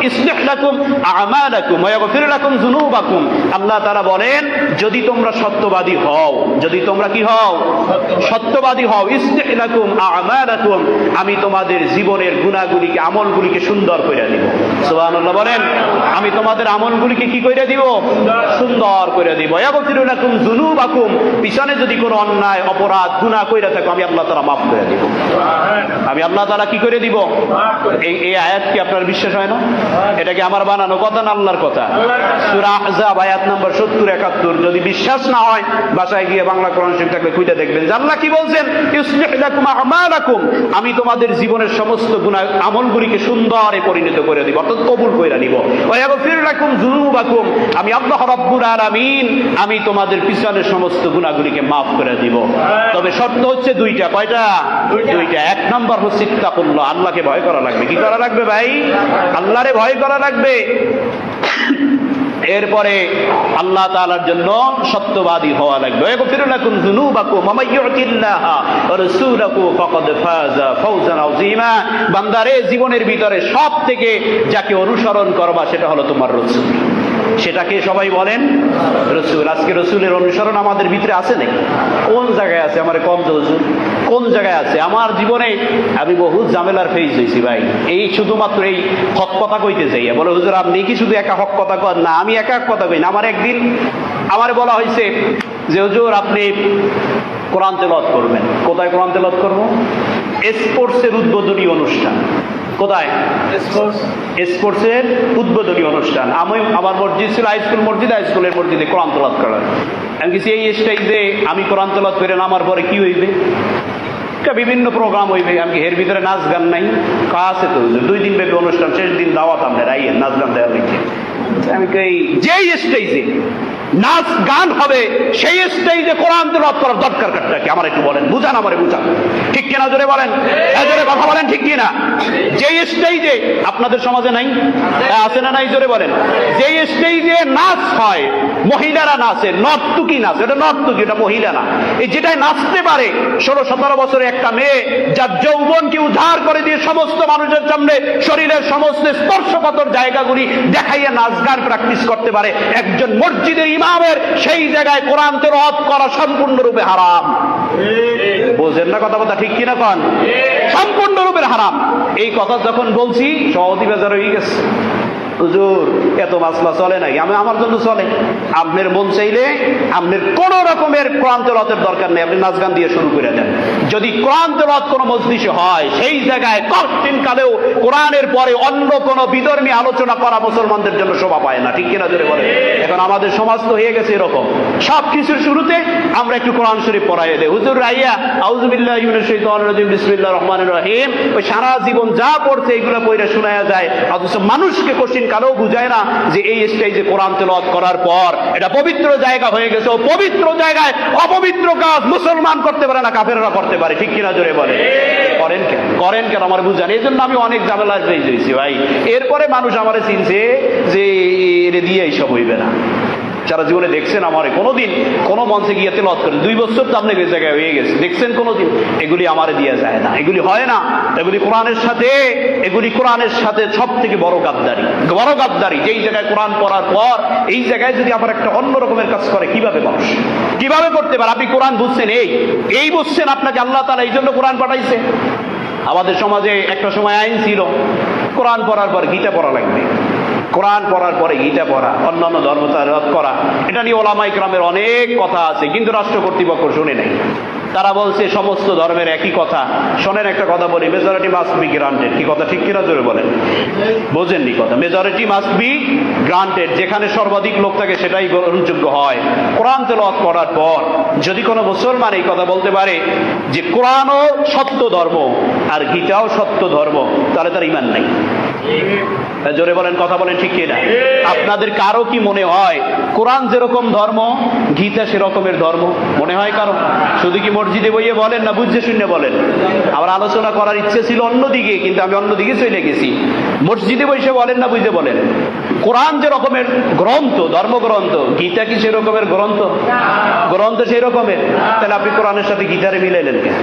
ইসলিহ লাকুম আমালাকুম ওয়া ইয়াগফির লাকুম যুনুবাকুম। আল্লাহ তাআলা বলেন যদি তোমরা সত্যবাদী হও, যদি তোমরা কি হও? সত্যবাদী হও। ইসলিহ লাকুম আমালাকুম, আমি তোমাদের জীবনের গুনাহগুলিকে, আমলগুলিকে সুন্দর করে দিব। সুবহানাল্লাহ বলেন। আমি তোমাদের আমলগুলিকে কি করে দিব? সুন্দর করে দিব। ইয়াগফির লাকুম যুনুবাকুম, পিছনে যদি কোনো অন্যায় অপরাধ গুনাহ কইরা থাকো আমি আল্লাহ তাআলা মাফ করে দিব। আমি আল্লাহ তাআলা কি করে দিব? এই আয়াত কি আপনার বিশ্বাস হয় না? এটা কি আমার বানানো কথা না আল্লাহর কথা? সূরা আহজাব আয়াত নাম্বার 70 71। যদি বিশ্বাস না হয় বাসায় গিয়ে বাংলা কোরআন শরীফ থাকলে খুঁজে দেখবেন যে আল্লাহ কি বলছেন। ইসলিহ লাকুম আমালাকুম, আমি তোমাদের জীবনের সমস্ত গুনাহ আমলগুলিকে সুন্দরে পরিণত করে দিব, অর্থাৎ কবুল কইরা নিব। ওয়া ইয়াগফির লাকুম যুনুবাকুম, আমি আল্লাহ রাব্বুল আলামিন আমি তোমাদের পিছনের সমস্ত গুনাহগুলিকে মাফ করে দিব। তবে শর্ত হচ্ছে দুইটা। কয়টা? দুইটা। এক নাম্বার হচ্ছে তাকুল্লাহ, আল্লাহকে ভয় করা লাগবে। কি করা লাগবে ভাই? আল্লাহরে ভয় করা লাগবে। এরপরে আল্লাহ তাআলার জন্য সত্যবাদী হওয়া লাগবে। ইয়াগফির লাকুম যুনুবাকুম ওয়া মান ইউতিল্লাহা ওয়া রাসূলাহু ফাকাদ ফাযা ফাওজান আযীমা। বান্দারে, জীবনের ভিতরে সবথেকে যাকে অনুসরণ করবা সেটা হলো তোমার রাসূল। সেটাকে সবাই বলেন রাসূল। আজকে রাসূলের অনুসরণ আমাদের ভিতরে আছে নাকি? কোন জায়গায় আছে? আমারে কম তো হুজুর, কোন জায়গায় আছে? আমার জীবনে আমি বহু ঝামেলার ফেস হয়েছি ভাই, এই শুধুমাত্র এই হক কথা কইতে যাই। বলে হুজুর আপনি কি শুধু একা হক কথা কন? না, আমি একা কথা কই না। আমার একদিন আমার বলা হয়েছে যে হুজুর আপনি কোরআন তেলাওয়াত করবেন। কোথায় কোরআন তেলাওয়াত করব? স্পোর্টসের উদ্বোধনী অনুষ্ঠান। কোথায়? স্পোর্টসের উদ্বোধনী অনুষ্ঠান। আমি আমার মসজিদ ছিল হাই স্কুল মসজিদ, হাই স্কুলের মসজিদে কোরআন তেলাওয়াত করার। আমি কিছু এই স্টেজে আমি কোরআন তেলাওয়াত করে নামার পরে কি হইবে? বিভিন্ন প্রোগ্রাম হইবে। আমি এর ভিতরে নাচ গান নাই? আছে তো, 2 দিন ব্যাপী অনুষ্ঠান, শেষ দিন দাওয়াত আপনার আইয়েন নাচ গান দেওয়া হয়েছে। আমি যেই স্টেজে নাচ গান হবে সেই স্টেজে কোরআন তেলাওয়াত করার দরকার কি? আমার একটু বলেন, বুঝান, আমারে বুঝান। ঠিক কিনা জোরে বলেন, জোরে কথা বলেন, ঠিক কিনা? যেই স্টেজে আপনাদের সমাজে নাই, আছে না নাই? জোরে বলেন। যেই স্টেজে নাচ হয়, মহিলারা নাচে, নর্তকী নাচে, এটা নর্তকী, এটা মহিলা না। এই যেটাই নাচতে পারে 16-17 বছরের একটা মেয়ে, যার যৌবনকে উদ্ধার করে দিয়ে সমস্ত মানুষের সামনে শরীরের সমস্ত স্পর্শকাতর জায়গাগুলি দেখাইয়া নাচ গান প্র্যাকটিস করতে পারে, একজন মসজিদের ইমামের সেই জায়গায় কোরআন তেলাওয়াত করা সম্পূর্ণরূপে হারাম। বোঝেন না কথা? ঠিক কিনা কন? সম্পূর্ণরূপে হারাম। এই কথা যখন বলছি সভাপতি বেজার হয়ে গেছে, হুজুর এত মাসলা চলে নাই। আমি আমার জন্য চলে। আপনার মন চাইলে আপনার কোন রকমের কোরআন তেলাওয়াতের দরকার নেই, আপনি নাচ গান দিয়ে শুরু করে দেন। যদি কোরআন তেলাওয়াত কোনো মজলিসে হয় সেই জায়গায় কঠিন কালেও কোরআনের পরে অন্য কোন বিধর্মী আলোচনা করা মুসলমানদের জন্য শোভা পায় না। ঠিক কিনা জোরে বলে? এখন আমাদের সমাজ তো হয়ে গেছে এরকম, সব কিছুর শুরুতে আমরা একটু কোরআন শরীফ পড়াইয়া দেই। হুজুর রাইয়া আউযু বিল্লাহি মিনাশ শাইতানির রাজিম বিসমিল্লাহির রহমানির রহিম, ওই সারা জীবন যা পড়ছে এগুলো পড়ে শোনায়া যায়, অথচ মানুষকে কঠিন কালেও বুঝায় না যে এই স্টেজে কোরআন তেলাওয়াত করার পর এটা পবিত্র জায়গা হয়ে গেছে। ও পবিত্র জায়গায় অপবিত্র কাজ মুসলমান করতে পারে না, কাফেররা করতে পারে। ঠিক কিনা জোরে বলে? করেন কেন আমার বুঝান। এই জন্য আমি অনেক ঝামেলার ফেস হয়েছি ভাই। এরপরে মানুষ আমারে চিনছে যে এর দিয়ে এইসব হইবে না। সারা জীবনে দেখছেন আমারে কোনোদিন কোন মঞ্চে গিয়ে তেলাওয়াত করেন? 2 বছর তো আপনি এই জায়গায় হয়ে গেছে, দেখছেন কোনোদিন? এগুলি আমারে দিয়ে যায় না, এগুলি হয় না। এগুলি কোরআনের সাথে সব থেকে বড় গাদ্দারি। যেই জায়গায় কোরআন পড়ার পর এই জায়গায় যদি আবার একটা অন্য রকমের কাজ করে, কিভাবে মানুষ কিভাবে করতে পারে? আপনি কোরআন বুঝছেন, এই বুঝছেন আপনাকে আল্লাহ তাআলা এই জন্য কোরআন পাঠাইছে। আমাদের সমাজে একটা সময় আইন ছিল কোরআন পড়ার পর গীতা পড়া লাগবে, কোরআন পড়ার পরে গীতা পড়া, অন্যান্য ধর্ম ত্যাগ করা। এটা নিয়ে ওলামা ইকরামের অনেক কথা আছে, কিন্তু রাষ্ট্র কর্তৃপক্ষ শুনে নেই। তারা বলছে সমস্ত ধর্মের একই কথা। শোনেন একটা কথা বলি, মেজরিটি মাস্ট বি গ্রান্টেড। কি কথা ঠিক কিনা জোরে বলেন? বোঝেননি কথা? মেজরিটি মাস্ট বি গ্রান্টেড, যেখানে সর্বাধিক লোক থাকে সেটাই গ্রহণযোগ্য হয়। কোরআন তেলাওয়াত করার পর যদি কোনো মুসলমান এই কথা বলতে পারে যে কোরআনও সত্য ধর্ম আর গীতাও সত্য ধর্ম, তাহলে তার ঈমান নাই। জোরে বলেন, কথা বলেন, ঠিক কিনা? আপনাদের কারো কি মনে হয় কোরআন যেরকম ধর্ম গীতা সেরকমের ধর্ম? মনে হয় কারো? শুধু কি মসজিদে বইয়ে বলেন না বুঝে শুনে বলেন? আমার আলোচনা করার ইচ্ছে ছিল অন্যদিকে, কিন্তু আমি অন্যদিকে চলে গেছি। মসজিদে বসে বলেন না বুঝে বলেন? কোরআন যে রকমের গ্রন্থ, ধর্মগ্রন্থ, গীতা কি সেই রকমের গ্রন্থ? গ্রন্থ সেই রকমের, তাহলে আপনি কোরআনের সাথে গীতারে মিলাইলেন কেন?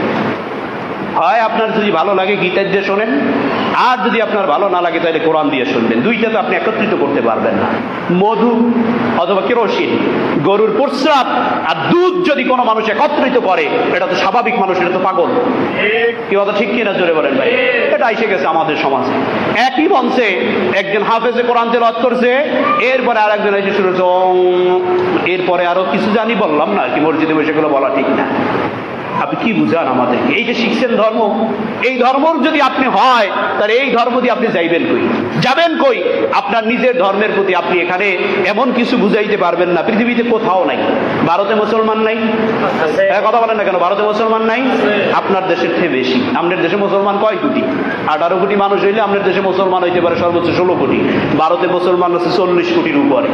হয় আপনার যদি ভালো লাগে গীতার দিয়ে শোনেন, আর যদি আপনার ভালো না লাগে তাহলে কোরআন দিয়ে শুনবেন। দুইটা তো আপনি একত্রিত করতে পারবেন না। মধু অথবা কেরোসিন, গরুর প্রস্রাব আর দুধ যদি কোনো মানুষ একত্রিত করে, এটা তো স্বাভাবিক মানুষ, এটা তো পাগল। কি কথা ঠিক কিনা জোরে বলেন ভাই? এটা এসে গেছে আমাদের সমাজে। একই মঞ্চে একজন হাফেজে কোরআন তেলাওয়াত করছে, এরপরে আর একজন এসে শুরু হচ্ছে এরপরে আরো কিছু জানি বললাম না কি, মসজিদে বসে গুলো বলা ঠিক না। আপনি কি বুঝান আমাদেরকে? এই যে শিখছেন ধর্ম, এই ধর্ম যদি আপনি হয় তাহলে এই ধর্ম দিয়ে আপনি যাইবেন কই, যাবেন কই? আপনার নিজের ধর্মের প্রতি আপনি এখানে এমন কিছু বুঝাইতে পারবেন না, পৃথিবীতে কোথাও নাই। ভারতে মুসলমান নাই, কথা বলেন না কেন? ভারতে মুসলমান নাই, আপনার দেশের থেকে বেশি। আমাদের দেশে মুসলমান কয় কোটি? 18 কোটি মানুষ হইলে আমাদের দেশে মুসলমান হইতে পারে সর্বোচ্চ 16 কোটি। ভারতে মুসলমান আছে 40 কোটির উপরে।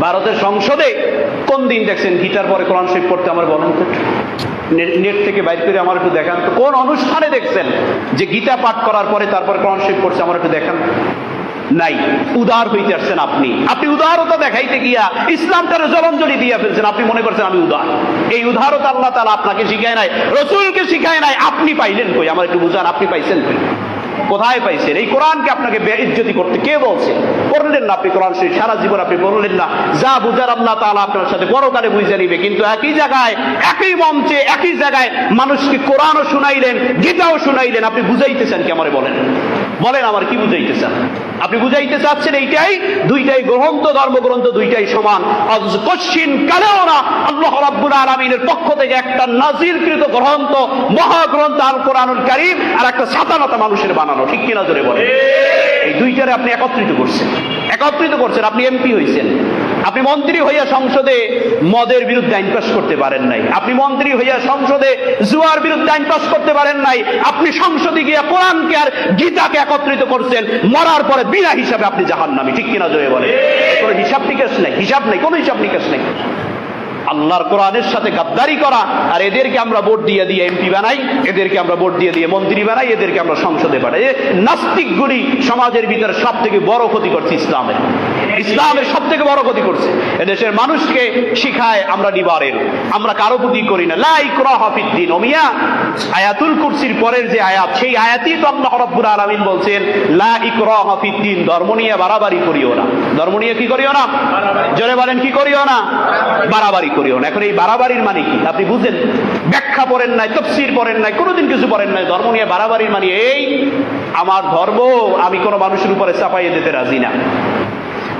ভারতের সংসদে কোন দিন দেখছেন গীতার পরে কোরআন শরীফ পড়তে? আমার বলেন তো, নেট থেকে বাইর করে আমার একটু দেখান তো, কোন অনুষ্ঠানে দেখছেন যে গীতা পাঠ করার পরে তারপরে কোরআন শরীফ পড়ছে? আমার একটু দেখান। নাই। উদার হইতে আসছেন আপনি, আপনি উদারতা দেখাইতে গিয়া ইসলামটারে জলাঞ্জলি দিয়ে ফেলছেন। আপনি মনে করছেন আমি উদার। এই উদারতা আল্লাহ তাআলা আপনাকে শিখায় নাই, রাসূলকে শিখায় নাই। আপনি পাইলেন কই? আমার একটু বুঝান, আপনি পাইছেন কই? কোথায় পাইছেন? এই কোরআনকে আপনাকে বেইজ্জতি করতে কে বলছে? করলেন না আপনি কোরআন শরীফ, সারা জীবন আপনি বললেন না যা বুঝার আল্লাহ তাআলা আপনার সাথে পরকালে বুঝে নিবে। কিন্তু একই জায়গায়, একই মঞ্চে, একই জায়গায় মানুষকে কোরআনও শুনাইলেন, গীতাও শুনাইলেন। আপনি বুঝাইতেছেন কি? আমারে বলেন, বলেন আমার কি বুঝাইতেছেন? আপনি বুঝাইতে চাচ্ছেন এইটাই, দুইটাই গ্রন্থ, ধর্মগ্রন্থ দুইটাই সমান। অথচ কশ্চিন কালেও না আল্লাহ রাব্বুল আলামিনের পক্ষ থেকে একটা নাজিলকৃত গ্রন্থ, মহাগ্রন্থ আল কোরআনুল কারীম, আর একটা সাধারণত মানুষের বানানো। ঠিক কিনা জোরে বলেন? এই দুইটারে আপনি একত্রিত করছেন, একত্রিত করছেন। আপনি এমপি হইছেন, আপনি মন্ত্রী হইয়া সংসদে মদের বিরুদ্ধে আইন পাস করতে পারেন নাই। আপনি মন্ত্রী হইয়া সংসদে জুয়ার বিরুদ্ধে আইন পাস করতে পারেন নাই। আপনি সংসদে গিয়া কোরআনকে আর গীতাকে একত্রিত করছেন। মরার পরে বিনা হিসাবে আপনি জাহান্নামী। ঠিক কিনা জোরে বলেন? কোনো হিসাব নিকাশ নাই, হিসাব নাই, কোনো হিসাব নিকাশ নাই। আল্লাহর কোরআনের সাথে গাদ্দারি করা, আর এদেরকে আমরা ভোট দিয়ে দিয়ে এমপি বানাই, এদেরকে আমরা ভোট দিয়ে দিয়ে মন্ত্রী বানাই, এদেরকে আমরা সংসদে পাঠাই। নাস্তিকগুলি সমাজের ভিতরে সব থেকে বড় ক্ষতি করছে ইসলামের, ইসলামের সব থেকে বড় ক্ষতি করছে। এদেশের মানুষকে শিখায় আমরা নিবারের, আমরা কারো প্রতি করি না। লা ইকরাহা ফিদ্দিন। ওমিয়া আয়াতুল কুরসির পরের যে আয়াত, সেই আয়াতই তো আল্লাহ রাব্বুল আলামিন বলছেন লা ইকরাহা ফিদ্দিন, ধর্ম নিয়ে বাড়াবাড়ি করিও না। ধর্ম নিয়ে কি করিও না? জোরে বলেন, কি করিও না? বাড়াবাড়ি করিও না। এখন এই বাড়াবাড়ির মানে কি আপনি বুঝেন? ব্যাখ্যা পড়েন নাই, তাফসীর পড়েন নাই, কোনোদিন কিছু পড়েন নাই। ধর্ম নিয়ে বাড়াবাড়ির মানে এই, আমার ধর্ম আমি কোনো মানুষের উপরে চাপাইয়ে দিতে রাজি না।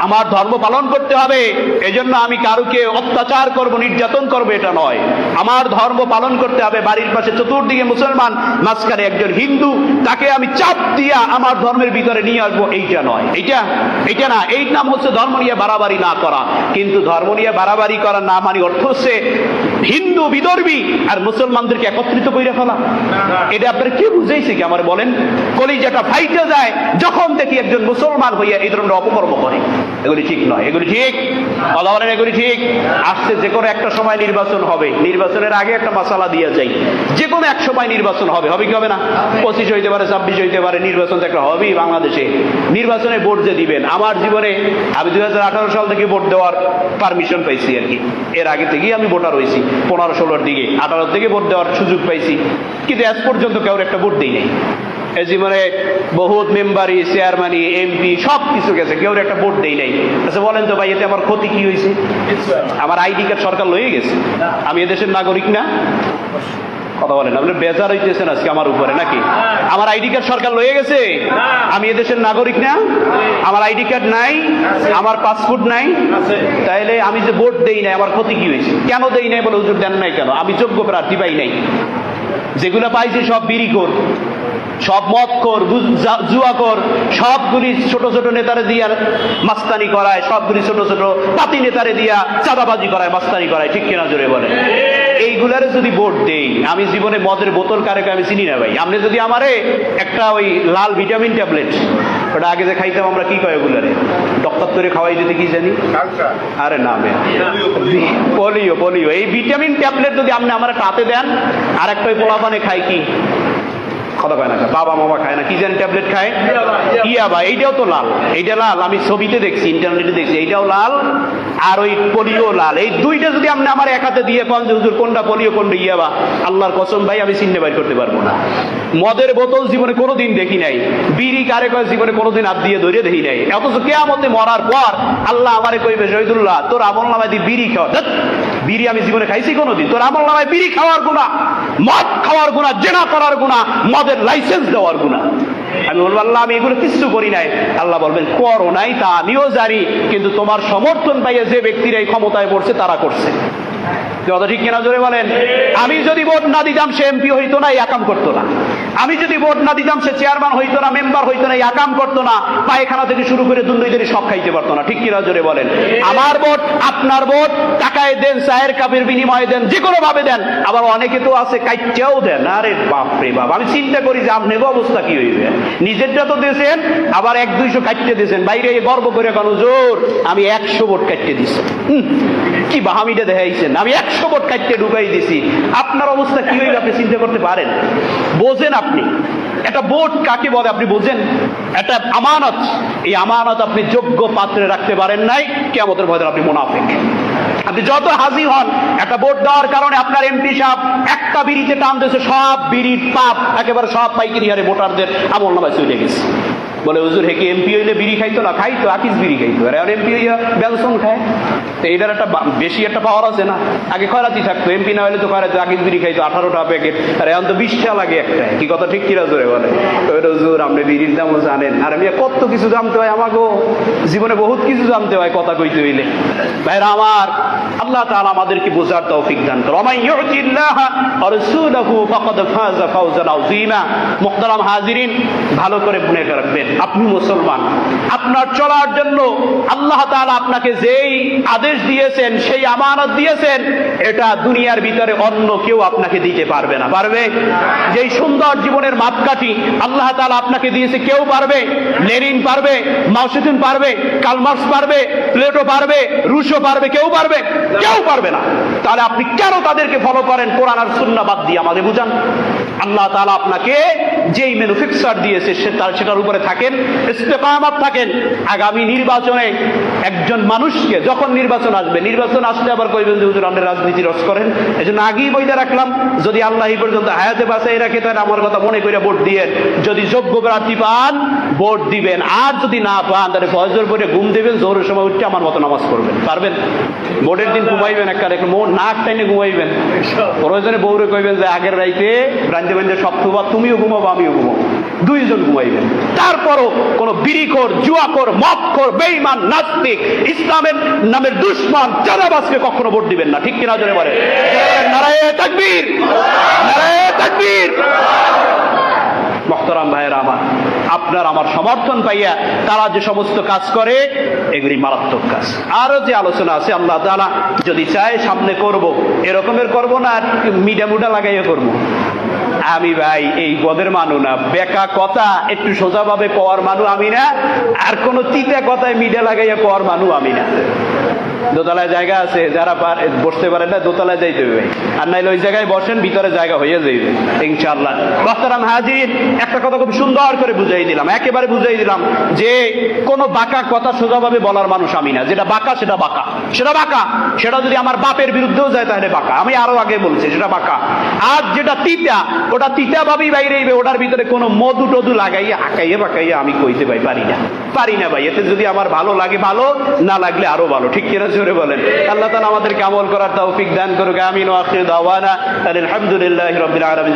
আমার ধর্ম পালন করতে হবে, এজন্য আমি কারুকে অত্যাচার করব, নির্যাতন করব, এটা নয়। আমার ধর্ম পালন করতে হবে। বাড়ির পাশে চতুর্দিকে মুসলমান, মাঝখানে একজন হিন্দু, তাকে আমি চাপ দিয়া আমার ধর্মের ভিতরে নিয়ে আসবো, এইটা নয়। এইটা না, এই নাম হচ্ছে ধর্ম নিয়ে বাড়াবাড়ি না করা। কিন্তু ধর্ম নিয়ে বাড়াবাড়ি করা না মানে অর্থ হচ্ছে হিন্দু বিদর্ভী আর মুসলমানদেরকে একত্রিত করে ফেলা। এটা আপনার কে বুঝাইছে কি? আমার বলেন। কলিজাটা ফাইটে যায় যখন দেখি একজন মুসলমান হইয়া এই ধরনের অপকর্ম করে। এগুলি ঠিক নয়, এগুলি ঠিক কথা বলেন, এগুলি ঠিক। আসছে যে কোনো একটা সময় নির্বাচন হবে, নির্বাচনের আগে একটা মাসালা দিয়ে যাই, যে কোনো এক সময় নির্বাচন হবে। হবে কি হবে না? 25 হইতে পারে, 26 হইতে পারে, নির্বাচন তো একটা হবেই বাংলাদেশে। নির্বাচনে ভোট যে দিবেন, আমার জীবনে আমি 2018 সাল থেকে ভোট দেওয়ার পারমিশন পাইছি আর কি। এর আগে থেকেই আমি ভোটার হয়েছি, 15-16 দিকে 18 থেকে ভোট দেওয়ার সুযোগ পাইছি, কিন্তু আজ পর্যন্ত কেউ একটা ভোট দেই নাই। এই জীবনে বহুত মেম্বারি, চেয়ারম্যানি, এমপি সব কিছু গেছে, কেউ একটা ভোট দেই নাই। আচ্ছা বলেন তো ভাই, এতে আমার ক্ষতি কি হয়েছে? আমার আইডি কার্ড সরকার লয়ে গেছে, আমি এদেশের নাগরিক না? কথা বলেন, আপনি বেজার হইতেছেন আজকে আমার উপরে নাকি? আমার আইডি কার্ড সরকার লয়ে গেছে, আমি এদেশের নাগরিক না? আমার আইডি কার্ড নাই, আমার পাসপোর্ট নাই, তাইলে আমি যে ভোট দেই নাই আমার ক্ষতি কি হয়েছে? কেন দেই নাই বলে হুজুর দেন নাই কেন? আমি যোগ্য প্রার্থী পাই নাই। যেগুলো পাইছি সব বিড়িখোর, সব মদখোর, জুয়াখোর, সবগুলি ছোট ছোট নেতারে দিয়া মাস্তানি করায়, সবগুলি ছোট ছোট পাতি নেতারে দিয়া চাঁদাবাজি করায়, মাস্তানি করায়। ঠিক কিনা জোরে বলে? এইগুলারে যদি ভোট দেই, আমি জীবনে মদের বোতল কারেকে আমি চিনি না ভাই। আপনি যদি আমারে একটা ওই লাল ভিটামিন ট্যাবলেট, ওটা আগে যে খাইতাম আমরা, কি কয় ওগুলারে, ডক্টর তৈরি খাওয়াই দিতে কি জানি, আরে না পোলিও, পোলিও, এই ভিটামিন ট্যাবলেট যদি আপনি আমার হাতে দেন, আর একটা ওই পোলাপানে খাই কি কথা কয় না, বাবা মামা খায় না, কি যেন ট্যাবলেট খায়, ইয়াবা, এইটাও তো লাল, এইটা লাল, আমি ছবিতে দেখছি, ইন্টারনেটে দেখছি, এইটাও লাল, আর ওই পোলিও লাল। এই দুইটা যদি আপনি আমার এক হাতে দিয়ে কোন যে হুজুর কোনটা পোলিও কোনটা ইয়াবা, আল্লাহর কসম ভাই আমি চিনতে বাইর করতে পারবো না। মদের বোতল জীবনে কোনোদিন দেখি নাই, বিড়ি কারে কয় জীবনে কোনোদিন হাত দিয়ে ধরে দেখি নাই, অথচ কিয়ামতে মরার পর আল্লাহ আমারে কইবে, শহীদুল্লাহ তোর আমল নামায় দিয়ে বিড়ি খাওয়া, বিড়ি আমি জীবনে খাইছি কোনোদিন, তোর আমল নামায় বিড়ি খাওয়ার গুনাহ, মদ খাওয়ার গুনাহ, জেনা করার গুনাহ, মদের লাইসেন্স দেওয়ার গুনাহ। আমি বলবো আল্লাহ আমি এগুলো কিছু করি নাই। আল্লাহ বলবেন করো নাই তা আমিও জানি, কিন্তু তোমার সমর্থন পাইয়ে যে ব্যক্তিরা এই ক্ষমতায় পড়ছে তারা করছে। কথা ঠিক কিনা জোরে বলেন? আমি যদি ভোট না দিতাম সে এমপি হইতো না, এই আকাম করতো না। আমি যদি ভোট না দিতাম সে চেয়ারম্যান হইতো না, মেম্বার হইতো না, এই আকাম করতো না, পায়খানা থেকে শুরু করে দুর্নীতি সব খাইতে পারতো না। ঠিক কিনা জোরে বলেন? আমার ভোট, আপনার ভোট, টাকায় দেন, চায়ের কাপের বিনিময়ে দেন, যে কোনো ভাবে দেন। আবার অনেকে তো আছে কাইটেও দেন। আরে বাপ রে বাপ, আমি চিন্তা করি যে আপনার অবস্থা কি হইবে। নিজেরটা তো দিয়েছেন, আবার 100-200 কাটতে দিয়েছেন, বাইরে গর্ব করে কেন জোর আমি 100 ভোট কাটতে দিচ্ছি, কি বাহামিটা দেখাইছেন, আমি 100 ভোট কাটতে ঢুকাই দিছি। আপনার অবস্থা কি হইবে আপনি চিন্তা করতে পারেন? বোঝেন আপনি একটা ভোট কাকে বলে, আপনি বোঝেন? একটা আমানত, এই আমানত আপনি যোগ্য পাত্রে রাখতে পারেন নাই, কিয়ামতের ভয়ে আপনি মুনাফিক। আপনি যত হাজির হন, একটা ভোট দেওয়ার কারণে আপনার এমপি সাহেব একটা বিড়িতে টান দিয়েছে, সব বিড়ির পাপ একেবারে সব পাইকারি হারে ভোটারদের আমল নামায় চলে গেছে। বলে হুজুর হেকে এমপি হইলে বিড়ি খাইতো না? খাইতো, আকিস বিড়ি খাইতো, আর এমপি হইয়া বেলসন খায়। তো এটার একটা বেশি একটা পাওয়ার আছে না? আগে খয়রাতি থাকতো, এমপি না হলে তো খয়রাতি, আকিস বিড়ি খাইতো 18টা প্যাকেট, আর এখন তো 20টা লাগে একটা। কি কথা ঠিক কিনা জোরে বলে? হুজুর আপনি বিড়ির দামও জানেন, আর আমি কত কিছু জানতে হয়, আমাকেও জীবনে বহুত কিছু জানতে হয় কথা কইতে হইলে। ভাইরা আমার, আল্লাহ তাআলা আমাদেরকে বোঝার তৌফিক দান করুন। ওয়া মান ইউতিল্লাহা ওয়া রাসূলাহু ফাকাদ ফাযা ফাওজান আযীমা। মুহতারাম হাজিরিন, ভালো করে মনে রাখবেন, আপনি মুসলমান, আপনার চলার জন্য আল্লাহ তাআলা আপনাকে যেই আদেশ দিয়েছেন, সেই আমানত দিয়েছেন, এটা দুনিয়ার ভিতরে অন্য কেউ আপনাকে দিতে পারবে না। পারবে? যেই সুন্দর জীবনের মাপকাঠি আল্লাহ তাআলা আপনাকে দিয়েছে, কেউ পারবে? লেনিন পারবে? মাও সেতুং পারবে? কার্ল মার্কস পারবে? প্লেটো পারবে? রুশো পারবে? কেউ পারবে? কেউ পারবে না। তাহলে আপনি কেন তাদেরকে ফলো করেন? কোরআন আর সুন্নাহ বাদ দিয়ে আমাদের বুঝান। আল্লাহ তাআলা আপনাকে যেই ম্যানুফ্যাকচার দিয়েছে সেটার উপরে থাকেন, ইস্তেকামাত থাকেন। আগামী নির্বাচনে একজন মানুষকে, যখন নির্বাচন আসবে, নির্বাচন আসলে আবার কইবেন যে হুজুর আপনি রাজনীতি রস করেন, এজন্য আগেই বইতে রাখলাম, যদি আল্লাহ এই পর্যন্ত হায়াতে বাঁচাই রাখে তাহলে আমার কথা মনে করে ভোট দিয়েন। যদি যোগ্য প্রার্থী পান ভোট দিবেন, আর যদি না পান তাহলে ফজর পড়ে ঘুম দেবেন, জোহরের সময় উঠে আমার মতো নামাজ পড়বেন। পারবেন? ভোটের দিন ঘুমাইবেন, একটা নাক টাইনে ঘুমাইবেন, প্রয়োজনে বউরে কইবেন যে আগের রাইতে রান্ধে বান্ধে সপ্তবার তুমিও ঘুমাবো আমিও ঘুমাবো, দুইজন ঘুমাইবেন। তারপরও কোন বিড়িখোর, জুয়াখোর, মদখোর, বেঈমান, নাস্তিক, ইসলামের নামের দুশমন, চাঁদাবাজকে কখনো ভোট দিবেন না। ঠিক কিনা জোরে বলেন? নারায়ে তাকবীর, নারায়ে তাকবীর। মুহতারাম ভাইয়েরা আমার, আপনার আমার সমর্থন পাইয়া তারা যে সমস্ত কাজ করে এগুলি মারাত্মক কাজ। আরো যে আলোচনা আছে, আল্লাহ তাআলা যদি চায় সামনে করব, এরকমের করব না, মিডা মুডা লাগাইয়া করব। আমি ভাই এই পদের মানু না, বেকা কথা একটু সোজাভাবে কওয়ার মানু আমি না, আর কোন তিতা কথায় মিডা লাগাইয়া কওয়ার মানু আমি না। দোতলায় জায়গা আছে, যারা বসতে পারে না দোতলায় যাইতে হবে, আর নাইলে ওই জায়গায় বসেন, ভিতরে জায়গা হয়ে যাইবে ইনশাআল্লাহ। মুহতারাম হাজির, একটা কথা খুব সুন্দর করে বুঝাই দিলাম, একেবারে বুঝাই দিলাম যে কোন বাঁকা কথা সোজাভাবে বলার মানুষ আমি না। যেটা বাঁকা সেটা বাঁকা, সেটা বাঁকা। সেটা যদি আমার বাপের বিরুদ্ধেও যায় তাহলে বাঁকা, আমি আরো আগে বলছি সেটা বাঁকা। আর যেটা তিতা, ওটা তিতা ভাবেই বাইরে আইবে, ওটার ভিতরে কোনো মধু টধু লাগাইয়া আঁকাইয়া বাঁকাইয়া আমি কইতে ভাই পারি না ভাই। এতে যদি আমার ভালো লাগে ভালো, না লাগলে আরো ভালো। ঠিক কিনা জোরে বলেন? আল্লাহ তাআলা আমাদেরকে আমল করার তৌফিক দান করুক। আমিন। ওয়া আখিরু দাওয়ানা আলহামদুলিল্লাহি রাব্বিল আলামিন।